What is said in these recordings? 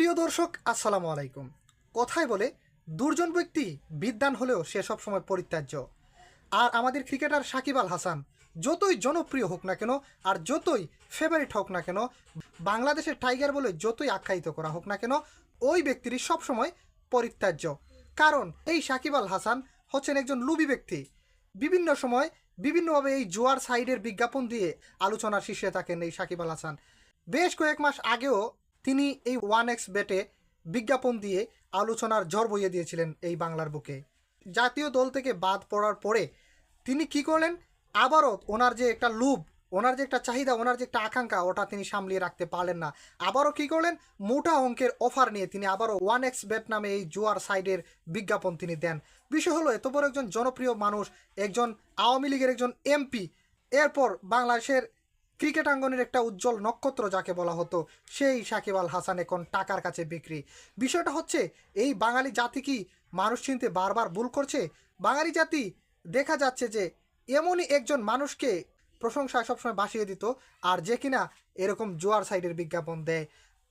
প্রিয় দর্শক, আসসালামু আলাইকুম। কথায় বলে দুর্জন ব্যক্তি বিদ্বান হলেও সে সবসময় পরিত্যাজ্য। আর আমাদের ক্রিকেটার সাকিব আল হাসান যতই জনপ্রিয় হোক না কেন, আর যতই ফেভারিট হোক না কেন, বাংলাদেশের টাইগার বলে যতই আখ্যায়িত করা হোক না কেন, ওই ব্যক্তিরই সবসময় পরিত্যাজ্য। কারণ এই সাকিব আল হাসান হচ্ছেন একজন লুবি ব্যক্তি। বিভিন্ন সময় বিভিন্নভাবে এই জুয়ার সাইডের বিজ্ঞাপন দিয়ে আলোচনার শীর্ষে থাকেন এই সাকিব আল হাসান। বেশ কয়েক মাস আগেও তিনি এই 1x বেটে বিজ্ঞাপন দিয়ে আলোচনার ঝড় বইয়ে দিয়েছিলেন এই বাংলার বুকে। জাতীয় দল থেকে বাদ পড়ার পরে তিনি কি করলেন, আবারও ওনার যে একটা লুভ, ওনার যে একটা চাহিদা, ওনার যে একটা আকাঙ্ক্ষা, ওটা তিনি সামলিয়ে রাখতে পারলেন না। আবারও কি করলেন, মোটা অঙ্কের অফার নিয়ে তিনি আবারও 1x বেট নামে এই জুয়ার সাইডের বিজ্ঞাপন তিনি দেন। বিষয় হলো, এত বড় একজন জনপ্রিয় মানুষ, একজন আওয়ামী লীগের একজন এমপি, এরপর বাংলাদেশের ক্রিকেট আঙ্গনের একটা উজ্জ্বল নক্ষত্র যাকে বলা হতো, সেই সাকিব আল হাসান এখন টাকার কাছে বিক্রি। বিষয়টা হচ্ছে, এই বাঙালি জাতি কি মানুষ চিনতে বারবার ভুল করছে? বাঙালি জাতি দেখা যাচ্ছে যে এমনই একজন মানুষকে প্রশংসায় সবসময় বাসিয়ে দিত, আর যে কিনা এরকম জুয়ার সাইডের বিজ্ঞাপন দেয়।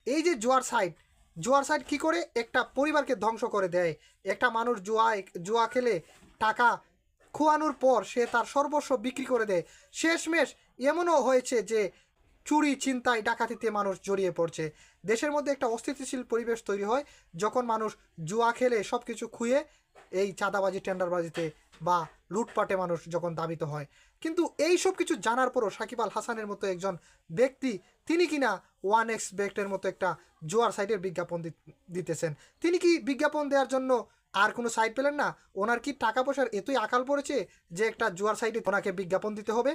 এই যে জুয়ার সাইড কি করে একটা পরিবারকে ধ্বংস করে দেয়। একটা মানুষ জুয়া খেলে টাকা খোয়ানোর পর সে তার সর্বস্ব বিক্রি করে দেয়। শেষমেশ এমনও হয়েছে যে চুরি, ছিনতাই, ডাকাতিতে মানুষ জড়িয়ে পড়ছে। দেশের মধ্যে একটা অস্থিতিশীল পরিবেশ তৈরি হয় যখন মানুষ জুয়া খেলে সব কিছু খুইয়ে এই চাঁদাবাজি, টেন্ডারবাজিতে বা লুটপাটে মানুষ যখন দাবিত হয়। কিন্তু এই সব কিছু জানার পরও সাকিব আল হাসানের মতো একজন ব্যক্তি, তিনি কিনা 1x বেটের মতো একটা জুয়ার সাইটের বিজ্ঞাপন দিতেছেন। তিনি কি বিজ্ঞাপন দেওয়ার জন্য আর কোনো সাইট পেলেন না? ওনার কি টাকা পয়সার এতই আকাল পড়েছে যে একটা জুয়ার সাইটে ওনাকে বিজ্ঞাপন দিতে হবে?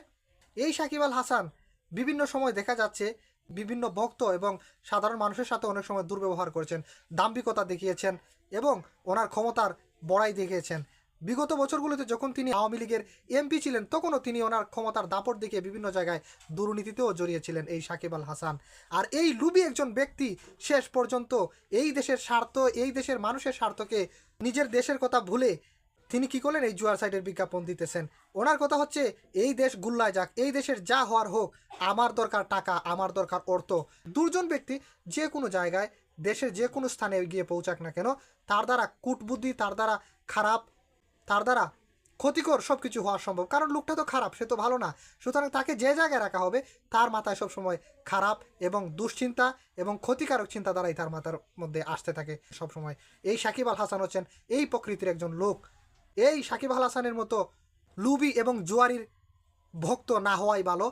এই সাকিব আল হাসান বিভিন্ন সময় দেখা যাচ্ছে বিভিন্ন ভক্ত এবং সাধারণ মানুষের সাথে অনেক সময় দুর্ব্যবহার করেছেন, দাম্ভিকতা দেখিয়েছেন এবং ওনার ক্ষমতার বড়াই দেখিয়েছেন। বিগত বছরগুলোতে যখন তিনি আওয়ামী লীগের এমপি ছিলেন, তখনও তিনি ওনার ক্ষমতার দাপট দেখিয়ে বিভিন্ন জায়গায় দুর্নীতিতেও জড়িয়েছিলেন এই সাকিব আল হাসান। আর এই লুবি একজন ব্যক্তি শেষ পর্যন্ত এই দেশের স্বার্থ, এই দেশের মানুষের স্বার্থকে নিজের দেশের কথা ভুলে তিনি কি করলেন, এই জুয়ার সাইডের বিজ্ঞাপন দিতেছেন। ওনার কথা হচ্ছে, এই দেশ গুল্লায় যাক, এই দেশের যা হওয়ার হোক, আমার দরকার টাকা, আমার দরকার অর্থ। দুর্জন ব্যক্তি যে কোনো জায়গায়, দেশের যে কোনো স্থানে গিয়ে পৌঁছাক না কেন, তার দ্বারা কূটবুদ্ধি, তার দ্বারা খারাপ, তার দ্বারা ক্ষতিকর সব কিছু হওয়া সম্ভব। কারণ লোকটা তো খারাপ, সে তো ভালো না। সুতরাং তাকে যে জায়গায় রাখা হবে, তার মাথায় সবসময় খারাপ এবং দুশ্চিন্তা এবং ক্ষতিকারক চিন্তাধারাই তার মাথার মধ্যে আসতে থাকে সবসময়। এই সাকিব আল হাসান হচ্ছেন এই প্রকৃতির একজন লোক। এই সাকিব আল হাসানের মতো লুবি এবং জুয়ারির ভক্ত না হওয়াই ভালো।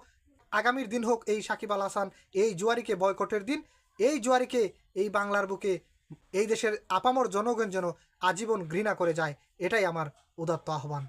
আগামীর দিন হোক এই সাকিব আল হাসান এই জুয়ারিকে বয়কটের দিন। এই জুয়ারিকে এই বাংলার বুকে এই দেশের আপামর জনগণ যেন আজীবন ঘৃণা করে যায়, এটাই আমার উদাত্ত আহ্বান।